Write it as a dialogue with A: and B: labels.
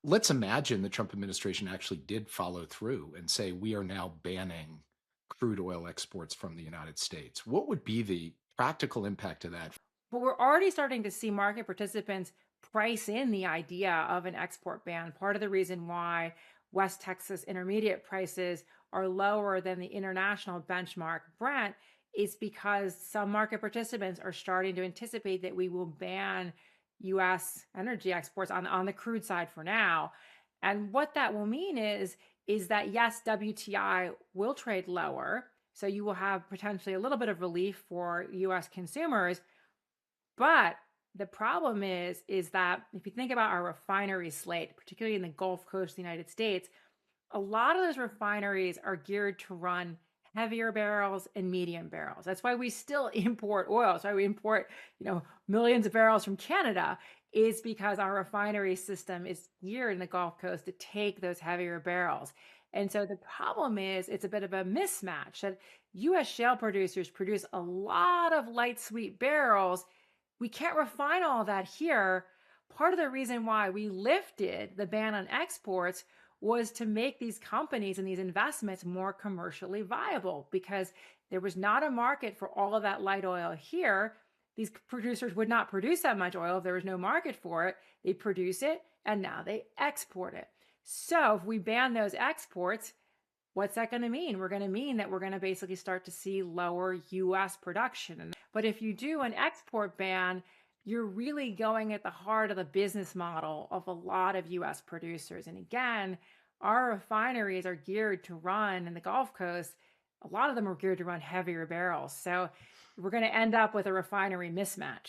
A: Let's imagine the Trump administration actually did follow through and say, we are now banning crude oil exports from the United States. What would be the practical impact of that?
B: But we're already starting to see market participants price in the idea of an export ban. Part of the reason why West Texas intermediate prices are lower than the international benchmark Brent is because some market participants are starting to anticipate that we will ban US energy exports on the crude side for now. And what that will mean is that yes, WTI will trade lower. So you will have potentially a little bit of relief for US consumers, but the problem is that if you think about our refinery slate, particularly in the Gulf Coast of the United States, a lot of those refineries are geared to run heavier barrels and medium barrels. That's why we still import oil. That's why we import, millions of barrels from Canada, is because our refinery system is geared in the Gulf Coast to take those heavier barrels. And so the problem is it's a bit of a mismatch that US shale producers produce a lot of light sweet barrels. We can't refine all that here. Part of the reason why we lifted the ban on exports was to make these companies and these investments more commercially viable because there was not a market for all of that light oil here. These producers would not produce that much oil if there was no market for it. They produce it and now they export it. So if we ban those exports, what's that going to mean? We're going to mean that we're going to basically start to see lower US production. But if you do an export ban, you're really going at the heart of the business model of a lot of US producers. And again, our refineries are geared to run in the Gulf Coast. A lot of them are geared to run heavier barrels. So we're going to end up with a refinery mismatch.